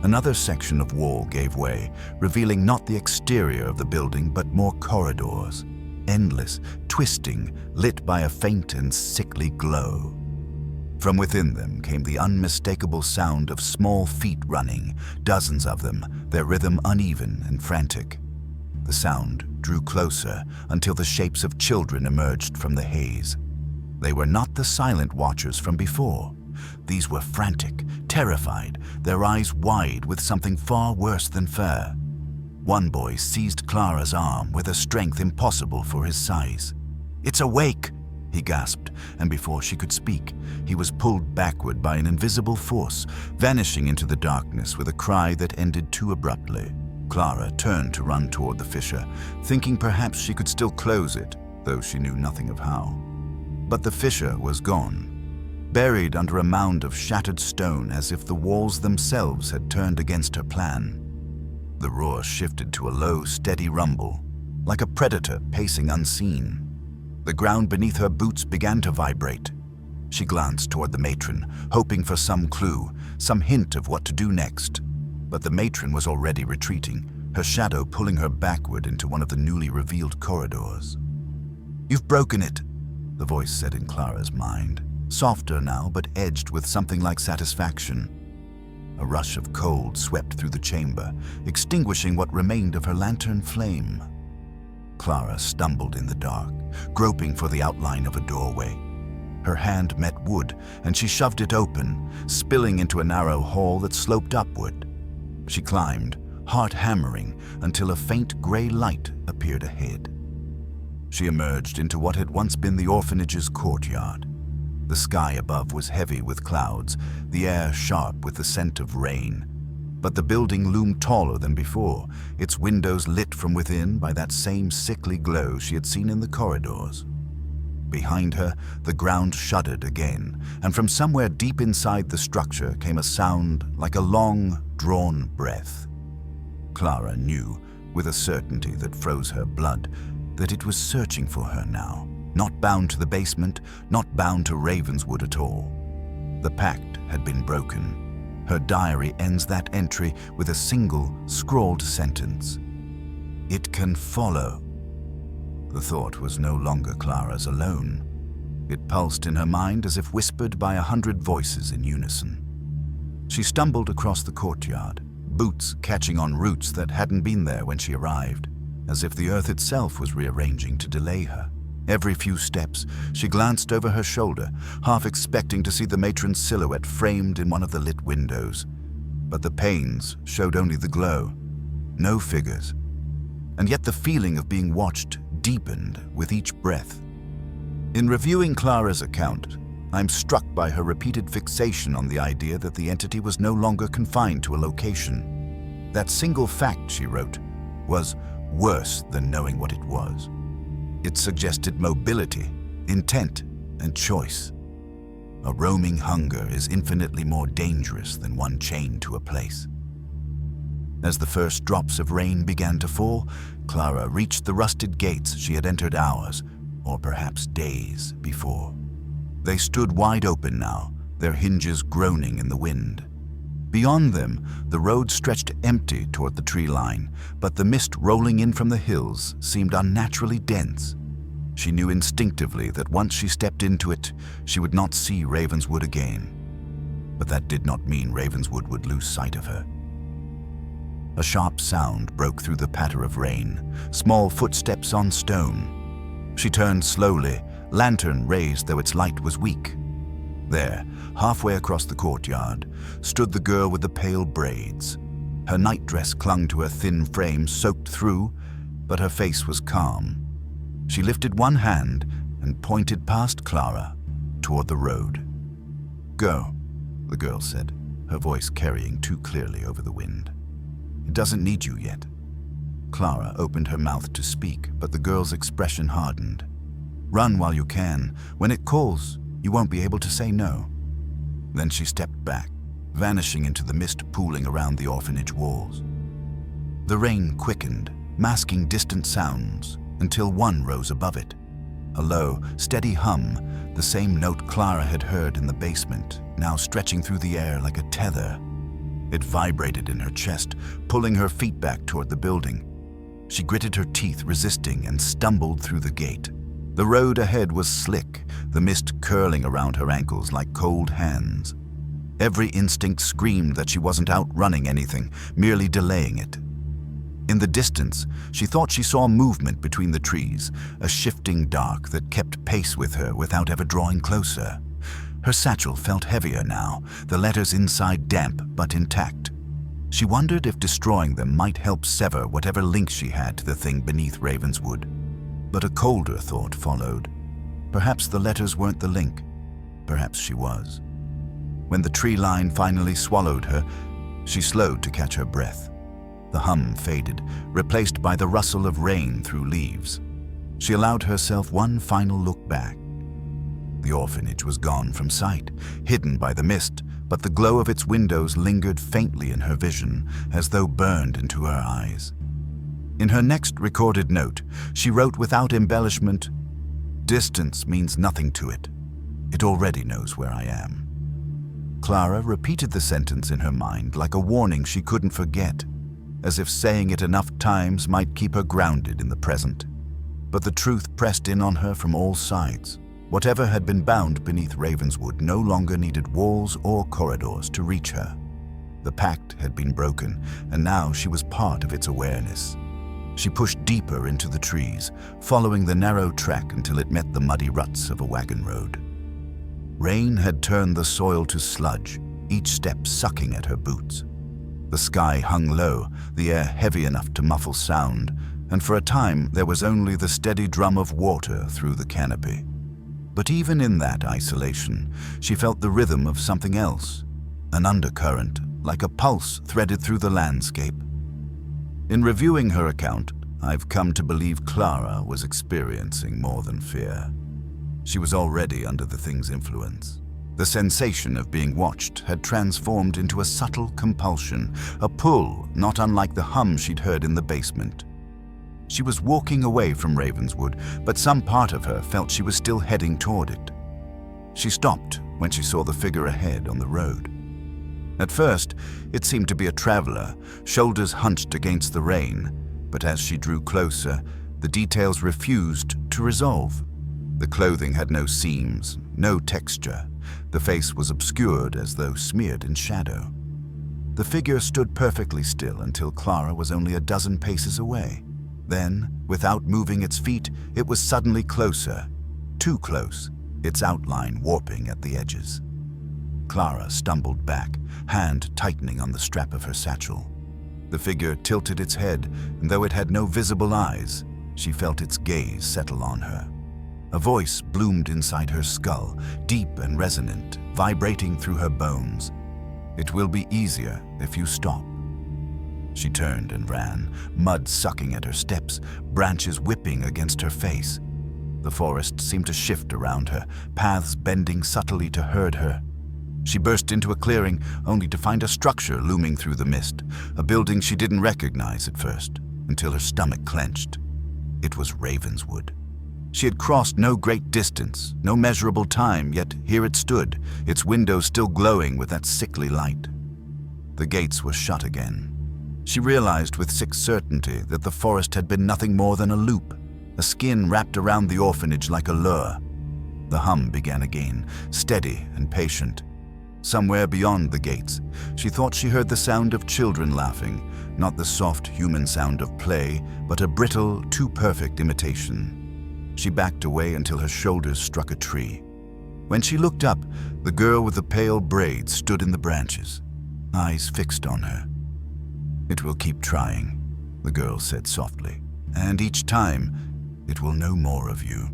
Another section of wall gave way, revealing not the exterior of the building but more corridors, endless, twisting, lit by a faint and sickly glow. From within them came the unmistakable sound of small feet running, dozens of them, their rhythm uneven and frantic. The sound drew closer until the shapes of children emerged from the haze. They were not the silent watchers from before. These were frantic, terrified, their eyes wide with something far worse than fear. One boy seized Clara's arm with a strength impossible for his size. "It's awake!" he gasped, and before she could speak, he was pulled backward by an invisible force, vanishing into the darkness with a cry that ended too abruptly. Clara turned to run toward the fissure, thinking perhaps she could still close it, though she knew nothing of how. But the fissure was gone, buried under a mound of shattered stone as if the walls themselves had turned against her plan. The roar shifted to a low, steady rumble, like a predator pacing unseen. The ground beneath her boots began to vibrate. She glanced toward the matron, hoping for some clue, some hint of what to do next. But the matron was already retreating, her shadow pulling her backward into one of the newly revealed corridors. "You've broken it," the voice said in Clara's mind, softer now but edged with something like satisfaction. A rush of cold swept through the chamber, extinguishing what remained of her lantern flame. Clara stumbled in the dark, groping for the outline of a doorway. Her hand met wood, and she shoved it open, spilling into a narrow hall that sloped upward. She climbed, heart hammering, until a faint gray light appeared ahead. She emerged into what had once been the orphanage's courtyard. The sky above was heavy with clouds, the air sharp with the scent of rain. But the building loomed taller than before, its windows lit from within by that same sickly glow she had seen in the corridors. Behind her, the ground shuddered again, and from somewhere deep inside the structure came a sound like a long, drawn breath. Clara knew, with a certainty that froze her blood, that it was searching for her now, not bound to the basement, not bound to Ravenswood at all. The pact had been broken. Her diary ends that entry with a single, scrawled sentence. "It can follow." The thought was no longer Clara's alone. It pulsed in her mind as if whispered by 100 voices in unison. She stumbled across the courtyard, boots catching on roots that hadn't been there when she arrived, as if the earth itself was rearranging to delay her. Every few steps, she glanced over her shoulder, half expecting to see the matron's silhouette framed in one of the lit windows. But the panes showed only the glow, no figures. And yet the feeling of being watched deepened with each breath. In reviewing Clara's account, I'm struck by her repeated fixation on the idea that the entity was no longer confined to a location. That single fact, she wrote, was worse than knowing what it was. It suggested mobility, intent, and choice. A roaming hunger is infinitely more dangerous than one chained to a place. As the first drops of rain began to fall, Clara reached the rusted gates she had entered hours, or perhaps days, before. They stood wide open now, their hinges groaning in the wind. Beyond them, the road stretched empty toward the tree line, but the mist rolling in from the hills seemed unnaturally dense. She knew instinctively that once she stepped into it, she would not see Ravenswood again. But that did not mean Ravenswood would lose sight of her. A sharp sound broke through the patter of rain, small footsteps on stone. She turned slowly, lantern raised though its light was weak. There, halfway across the courtyard, stood the girl with the pale braids. Her nightdress clung to her thin frame, soaked through, but her face was calm. She lifted one hand and pointed past Clara toward the road. "Go," the girl said, her voice carrying too clearly over the wind. "It doesn't need you yet." Clara opened her mouth to speak, but the girl's expression hardened. "Run while you can. When it calls, you won't be able to say no." Then she stepped back, vanishing into the mist pooling around the orphanage walls. The rain quickened, masking distant sounds, until one rose above it. A low, steady hum, the same note Clara had heard in the basement, now stretching through the air like a tether. It vibrated in her chest, pulling her feet back toward the building. She gritted her teeth, resisting, and stumbled through the gate. The road ahead was slick, the mist curling around her ankles like cold hands. Every instinct screamed that she wasn't outrunning anything, merely delaying it. In the distance, she thought she saw movement between the trees, a shifting dark that kept pace with her without ever drawing closer. Her satchel felt heavier now, the letters inside damp but intact. She wondered if destroying them might help sever whatever link she had to the thing beneath Ravenswood. But a colder thought followed. Perhaps the letters weren't the link. Perhaps she was. When the tree line finally swallowed her, she slowed to catch her breath. The hum faded, replaced by the rustle of rain through leaves. She allowed herself one final look back. The orphanage was gone from sight, hidden by the mist, but the glow of its windows lingered faintly in her vision, as though burned into her eyes. In her next recorded note, she wrote without embellishment, "Distance means nothing to it. It already knows where I am." Clara repeated the sentence in her mind like a warning she couldn't forget, as if saying it enough times might keep her grounded in the present. But the truth pressed in on her from all sides. Whatever had been bound beneath Ravenswood no longer needed walls or corridors to reach her. The pact had been broken, and now she was part of its awareness. She pushed deeper into the trees, following the narrow track until it met the muddy ruts of a wagon road. Rain had turned the soil to sludge, each step sucking at her boots. The sky hung low, the air heavy enough to muffle sound, and for a time there was only the steady drum of water through the canopy. But even in that isolation, she felt the rhythm of something else, an undercurrent, like a pulse threaded through the landscape. In reviewing her account, I've come to believe Clara was experiencing more than fear. She was already under the thing's influence. The sensation of being watched had transformed into a subtle compulsion, a pull not unlike the hum she'd heard in the basement. She was walking away from Ravenswood, but some part of her felt she was still heading toward it. She stopped when she saw the figure ahead on the road. At first, it seemed to be a traveler, shoulders hunched against the rain, but as she drew closer, the details refused to resolve. The clothing had no seams, no texture. The face was obscured as though smeared in shadow. The figure stood perfectly still until Clara was only a dozen paces away. Then, without moving its feet, it was suddenly closer, too close, its outline warping at the edges. Clara stumbled back, hand tightening on the strap of her satchel. The figure tilted its head, and though it had no visible eyes, she felt its gaze settle on her. A voice bloomed inside her skull, deep and resonant, vibrating through her bones. "It will be easier if you stop." She turned and ran, mud sucking at her steps, branches whipping against her face. The forest seemed to shift around her, paths bending subtly to herd her. She burst into a clearing, only to find a structure looming through the mist, a building she didn't recognize at first, until her stomach clenched. It was Ravenswood. She had crossed no great distance, no measurable time, yet here it stood, its windows still glowing with that sickly light. The gates were shut again. She realized with sick certainty that the forest had been nothing more than a loop, a skin wrapped around the orphanage like a lure. The hum began again, steady and patient. Somewhere beyond the gates, she thought she heard the sound of children laughing, not the soft human sound of play, but a brittle, too perfect imitation. She backed away until her shoulders struck a tree. When she looked up, the girl with the pale braids stood in the branches, eyes fixed on her. "It will keep trying," the girl said softly, "and each time, it will know more of you."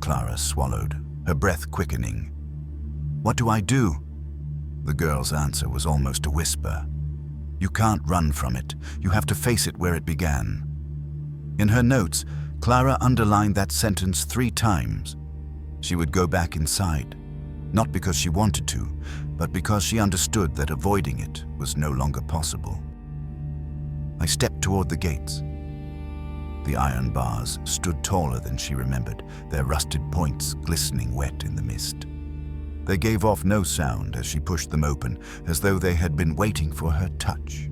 Clara swallowed, her breath quickening. "What do I do?" The girl's answer was almost a whisper. "You can't run from it. You have to face it where it began." In her notes, Clara underlined that sentence 3 times. She would go back inside, not because she wanted to, but because she understood that avoiding it was no longer possible. I stepped toward the gates. The iron bars stood taller than she remembered, their rusted points glistening wet in the mist. They gave off no sound as she pushed them open, as though they had been waiting for her touch.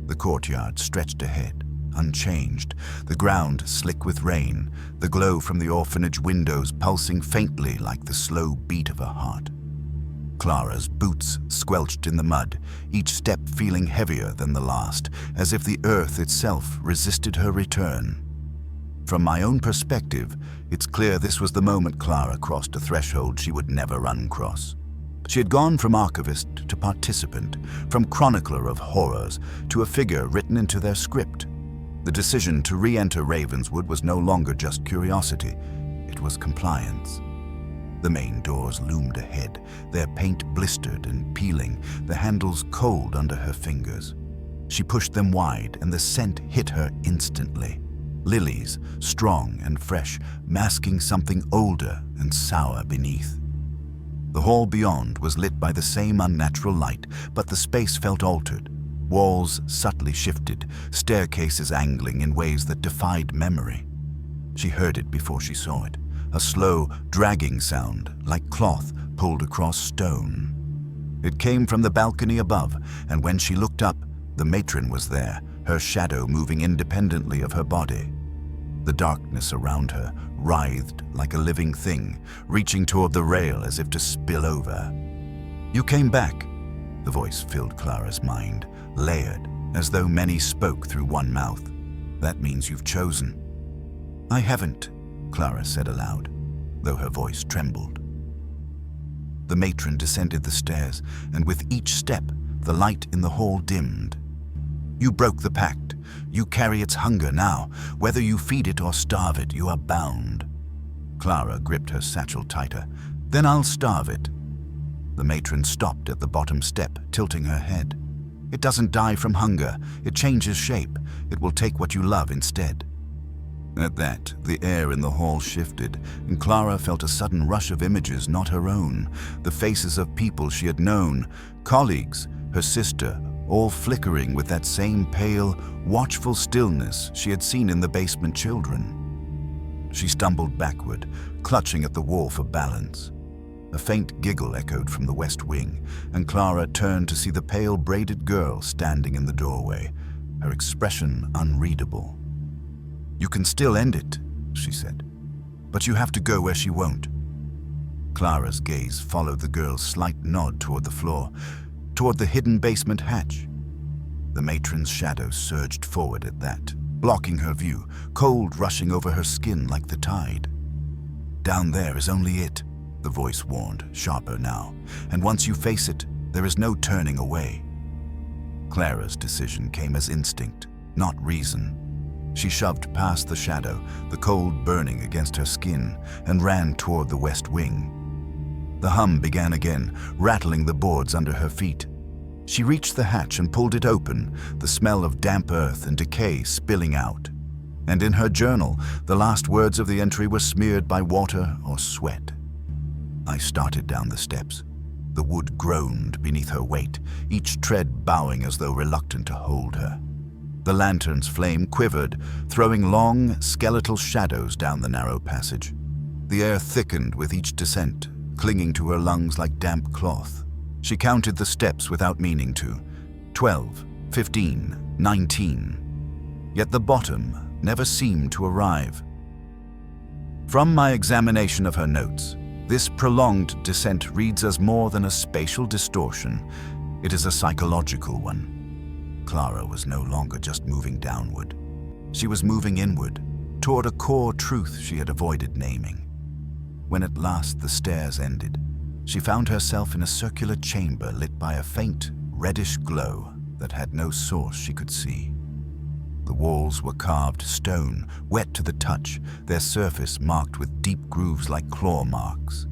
The courtyard stretched ahead, unchanged, the ground slick with rain, the glow from the orphanage windows pulsing faintly like the slow beat of a heart. Clara's boots squelched in the mud, each step feeling heavier than the last, as if the earth itself resisted her return. From my own perspective, it's clear this was the moment Clara crossed a threshold she would never uncross. She had gone from archivist to participant, from chronicler of horrors to a figure written into their script. The decision to re-enter Ravenswood was no longer just curiosity, it was compliance. The main doors loomed ahead, their paint blistered and peeling, the handles cold under her fingers. She pushed them wide, and the scent hit her instantly. Lilies, strong and fresh, masking something older and sour beneath. The hall beyond was lit by the same unnatural light, but the space felt altered. Walls subtly shifted, staircases angling in ways that defied memory. She heard it before she saw it. A slow, dragging sound, like cloth pulled across stone. It came from the balcony above, and when she looked up, the matron was there, her shadow moving independently of her body. The darkness around her writhed like a living thing, reaching toward the rail as if to spill over. "You came back," the voice filled Clara's mind, layered, as though many spoke through one mouth. "That means you've chosen." "I haven't," Clara said aloud, though her voice trembled. The matron descended the stairs, and with each step, the light in the hall dimmed. "You broke the pact. You carry its hunger now. Whether you feed it or starve it, you are bound." Clara gripped her satchel tighter. "Then I'll starve it." The matron stopped at the bottom step, tilting her head. "It doesn't die from hunger. It changes shape. It will take what you love instead." At that, the air in the hall shifted, and Clara felt a sudden rush of images not her own, the faces of people she had known, colleagues, her sister, all flickering with that same pale, watchful stillness she had seen in the basement children. She stumbled backward, clutching at the wall for balance. A faint giggle echoed from the west wing, and Clara turned to see the pale braided girl standing in the doorway, her expression unreadable. "You can still end it," she said, "but you have to go where she won't." Clara's gaze followed the girl's slight nod toward the floor, toward the hidden basement hatch. The matron's shadow surged forward at that, blocking her view, cold rushing over her skin like the tide. "Down there is only it," the voice warned, sharper now, "and once you face it, there is no turning away." Clara's decision came as instinct, not reason. She shoved past the shadow, the cold burning against her skin, and ran toward the west wing. The hum began again, rattling the boards under her feet. She reached the hatch and pulled it open, the smell of damp earth and decay spilling out. And in her journal, the last words of the entry were smeared by water or sweat. I started down the steps. The wood groaned beneath her weight, each tread bowing as though reluctant to hold her. The lantern's flame quivered, throwing long, skeletal shadows down the narrow passage. The air thickened with each descent, clinging to her lungs like damp cloth. She counted the steps without meaning to. 12, 15, 19. Yet the bottom never seemed to arrive. From my examination of her notes, this prolonged descent reads as more than a spatial distortion. It is a psychological one. Clara was no longer just moving downward. She was moving inward, toward a core truth she had avoided naming. When at last the stairs ended, she found herself in a circular chamber lit by a faint, reddish glow that had no source she could see. The walls were carved stone, wet to the touch, their surface marked with deep grooves like claw marks.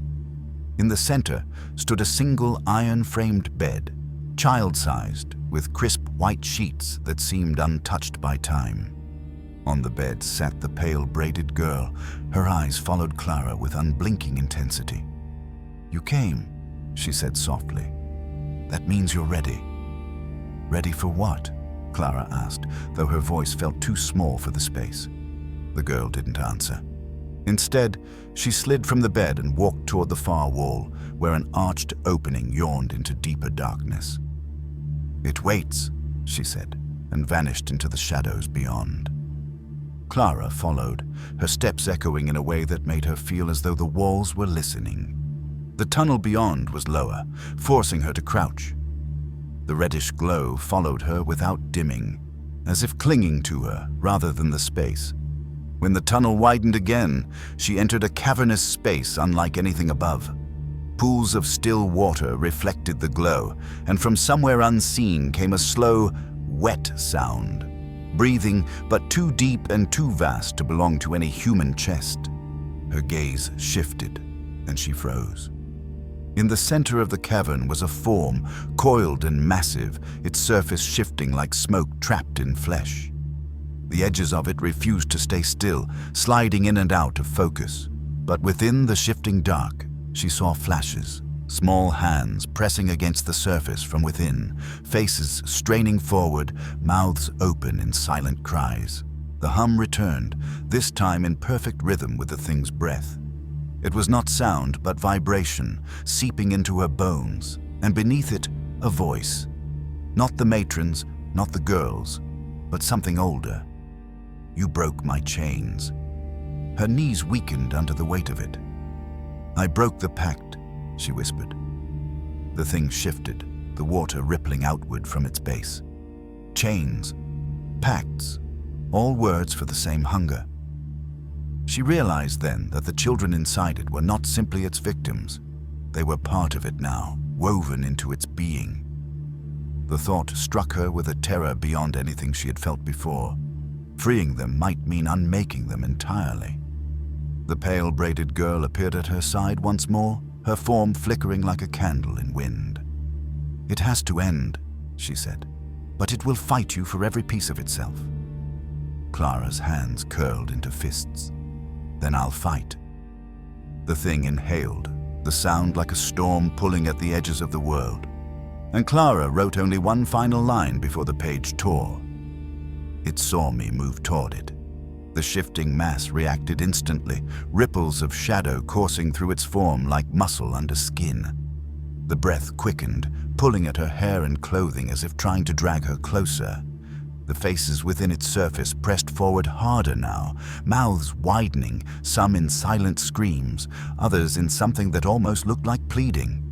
In the center stood a single iron-framed bed, child-sized, with crisp white sheets that seemed untouched by time. On the bed sat the pale braided girl. Her eyes followed Clara with unblinking intensity. "You came," she said softly. "That means you're ready." "Ready for what?" Clara asked, though her voice felt too small for the space. The girl didn't answer. Instead, she slid from the bed and walked toward the far wall, where an arched opening yawned into deeper darkness. "It waits," she said, and vanished into the shadows beyond. Clara followed, her steps echoing in a way that made her feel as though the walls were listening. The tunnel beyond was lower, forcing her to crouch. The reddish glow followed her without dimming, as if clinging to her rather than the space. When the tunnel widened again, she entered a cavernous space unlike anything above. Pools of still water reflected the glow, and from somewhere unseen came a slow, wet sound, breathing but too deep and too vast to belong to any human chest. Her gaze shifted, and she froze. In the center of the cavern was a form, coiled and massive, its surface shifting like smoke trapped in flesh. The edges of it refused to stay still, sliding in and out of focus. But within the shifting dark, she saw flashes, small hands pressing against the surface from within, faces straining forward, mouths open in silent cries. The hum returned, this time in perfect rhythm with the thing's breath. It was not sound, but vibration, seeping into her bones, and beneath it, a voice. Not the matron's, not the girl's, but something older. "You broke my chains." Her knees weakened under the weight of it. "I broke the pact," she whispered. The thing shifted, the water rippling outward from its base. Chains, pacts, all words for the same hunger. She realized then that the children inside it were not simply its victims. They were part of it now, woven into its being. The thought struck her with a terror beyond anything she had felt before. Freeing them might mean unmaking them entirely. The pale braided girl appeared at her side once more, her form flickering like a candle in wind. "It has to end," she said, "but it will fight you for every piece of itself." Clara's hands curled into fists. "Then I'll fight." The thing inhaled, the sound like a storm pulling at the edges of the world. And Clara wrote only one final line before the page tore. It saw me move toward it. The shifting mass reacted instantly, ripples of shadow coursing through its form like muscle under skin. The breath quickened, pulling at her hair and clothing as if trying to drag her closer. The faces within its surface pressed forward harder now, mouths widening, some in silent screams, others in something that almost looked like pleading.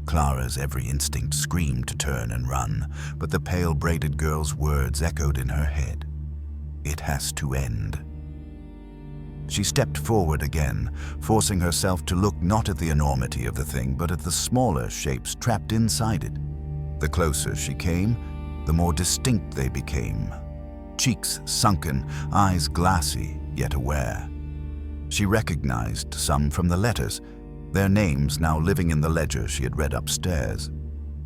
Clara's every instinct screamed to turn and run, but the pale braided girl's words echoed in her head. "It has to end." She stepped forward again, forcing herself to look not at the enormity of the thing, but at the smaller shapes trapped inside it. The closer she came, the more distinct they became. Cheeks sunken, eyes glassy, yet aware. She recognized some from the letters, their names now living in the ledger she had read upstairs.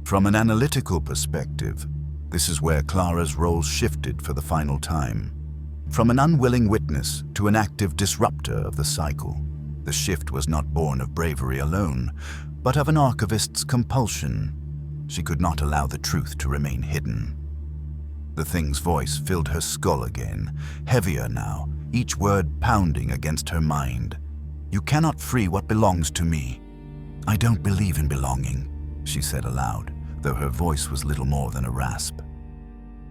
From an analytical perspective, this is where Clara's role shifted for the final time. From an unwilling witness to an active disruptor of the cycle. The shift was not born of bravery alone, but of an archivist's compulsion. She could not allow the truth to remain hidden. The thing's voice filled her skull again, heavier now, each word pounding against her mind. "You cannot free what belongs to me." "I don't believe in belonging," she said aloud, though her voice was little more than a rasp.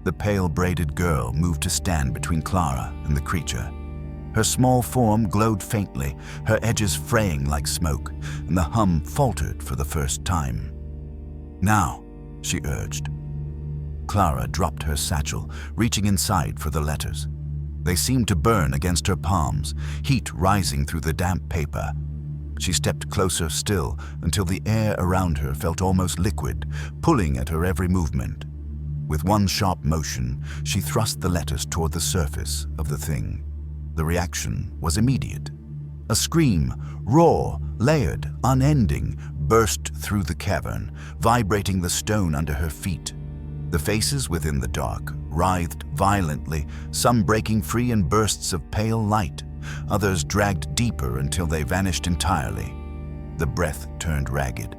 The pale braided girl moved to stand between Clara and the creature. Her small form glowed faintly, her edges fraying like smoke, and the hum faltered for the first time. "Now," she urged. Clara dropped her satchel, reaching inside for the letters. They seemed to burn against her palms, heat rising through the damp paper. She stepped closer still until the air around her felt almost liquid, pulling at her every movement. With one sharp motion, she thrust the letters toward the surface of the thing. The reaction was immediate. A scream, raw, layered, unending, burst through the cavern, vibrating the stone under her feet. The faces within the dark writhed violently, some breaking free in bursts of pale light, others dragged deeper until they vanished entirely. The breath turned ragged,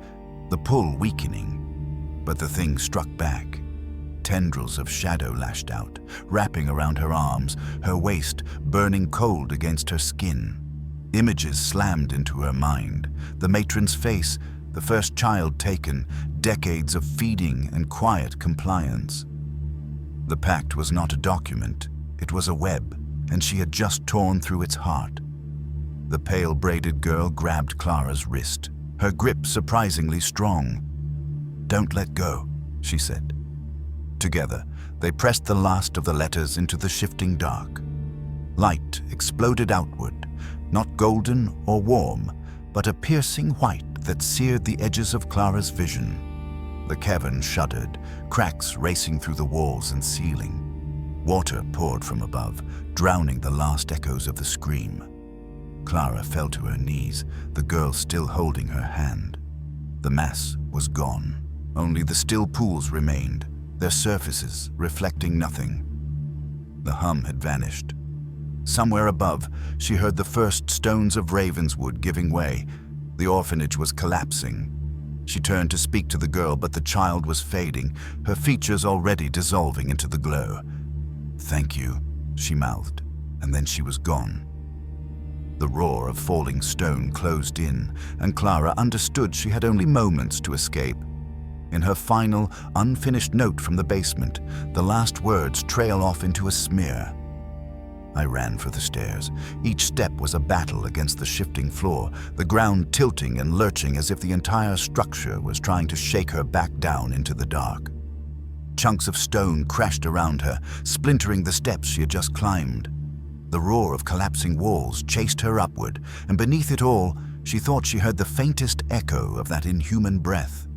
the pull weakening, but the thing struck back. Tendrils of shadow lashed out, wrapping around her arms, her waist burning cold against her skin. Images slammed into her mind. The matron's face, the first child taken, decades of feeding and quiet compliance. The pact was not a document, it was a web, and she had just torn through its heart. The pale braided girl grabbed Clara's wrist, her grip surprisingly strong. "Don't let go," she said. Together, they pressed the last of the letters into the shifting dark. Light exploded outward, not golden or warm, but a piercing white that seared the edges of Clara's vision. The cavern shuddered, cracks racing through the walls and ceiling. Water poured from above, drowning the last echoes of the scream. Clara fell to her knees, the girl still holding her hand. The mass was gone. Only the still pools remained, their surfaces reflecting nothing. The hum had vanished. Somewhere above, she heard the first stones of Ravenswood giving way. The orphanage was collapsing. She turned to speak to the girl, but the child was fading, her features already dissolving into the glow. "Thank you," she mouthed, and then she was gone. The roar of falling stone closed in, and Clara understood she had only moments to escape. In her final, unfinished note from the basement, the last words trail off into a smear. I ran for the stairs. Each step was a battle against the shifting floor, the ground tilting and lurching as if the entire structure was trying to shake her back down into the dark. Chunks of stone crashed around her, splintering the steps she had just climbed. The roar of collapsing walls chased her upward, and beneath it all, she thought she heard the faintest echo of that inhuman breath.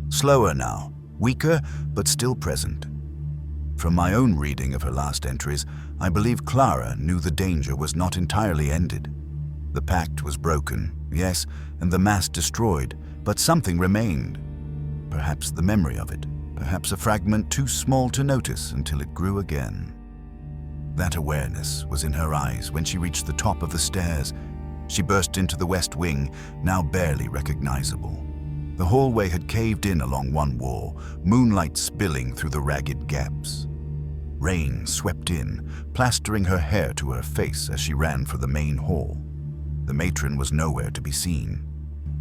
Slower now, weaker, but still present. From my own reading of her last entries, I believe Clara knew the danger was not entirely ended. The pact was broken, yes, and the mass destroyed, but something remained. Perhaps the memory of it, perhaps a fragment too small to notice until it grew again. That awareness was in her eyes when she reached the top of the stairs. She burst into the west wing, now barely recognizable. The hallway had caved in along one wall, moonlight spilling through the ragged gaps. Rain swept in, plastering her hair to her face as she ran for the main hall. The matron was nowhere to be seen.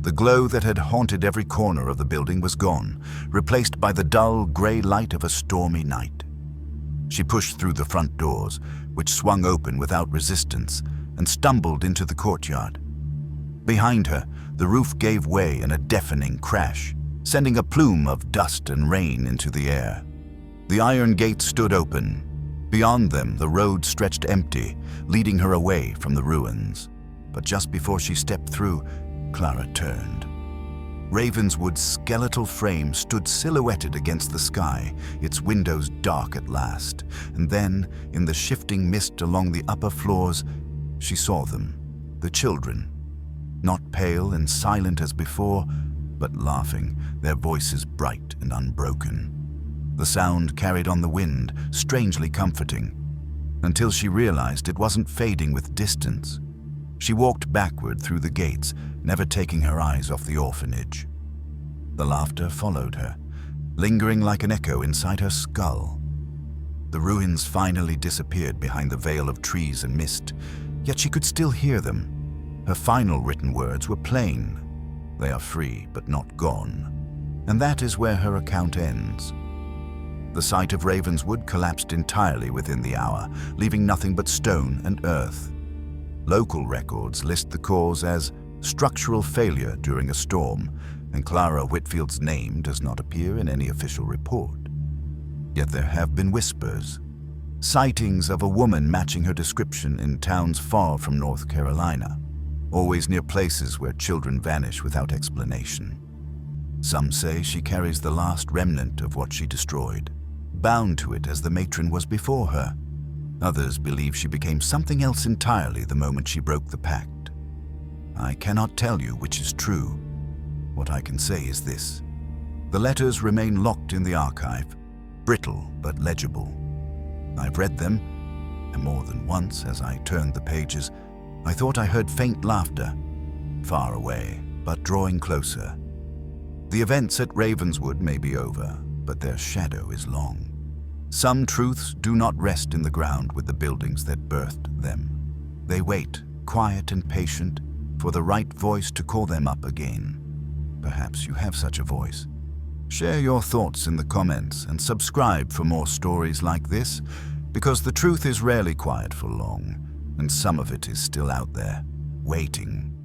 The glow that had haunted every corner of the building was gone, replaced by the dull, gray light of a stormy night. She pushed through the front doors, which swung open without resistance, and stumbled into the courtyard. Behind her, the roof gave way in a deafening crash, sending a plume of dust and rain into the air. The iron gates stood open. Beyond them, the road stretched empty, leading her away from the ruins. But just before she stepped through, Clara turned. Ravenswood's skeletal frame stood silhouetted against the sky, its windows dark at last. And then, in the shifting mist along the upper floors, she saw them, the children. Not pale and silent as before, but laughing, their voices bright and unbroken. The sound carried on the wind, strangely comforting, until she realized it wasn't fading with distance. She walked backward through the gates, never taking her eyes off the orphanage. The laughter followed her, lingering like an echo inside her skull. The ruins finally disappeared behind the veil of trees and mist, yet she could still hear them. Her final written words were plain. They are free, but not gone. And that is where her account ends. The site of Ravenswood collapsed entirely within the hour, leaving nothing but stone and earth. Local records list the cause as structural failure during a storm, and Clara Whitfield's name does not appear in any official report. Yet there have been whispers, sightings of a woman matching her description in towns far from North Carolina, always near places where children vanish without explanation. Some say she carries the last remnant of what she destroyed, bound to it as the matron was before her. Others believe she became something else entirely the moment she broke the pact. I cannot tell you which is true. What I can say is this: the letters remain locked in the archive, brittle but legible. I've read them, and more than once as I turned the pages, I thought I heard faint laughter, far away, but drawing closer. The events at Ravenswood may be over, but their shadow is long. Some truths do not rest in the ground with the buildings that birthed them. They wait, quiet and patient, for the right voice to call them up again. Perhaps you have such a voice. Share your thoughts in the comments and subscribe for more stories like this, because the truth is rarely quiet for long, and some of it is still out there, waiting.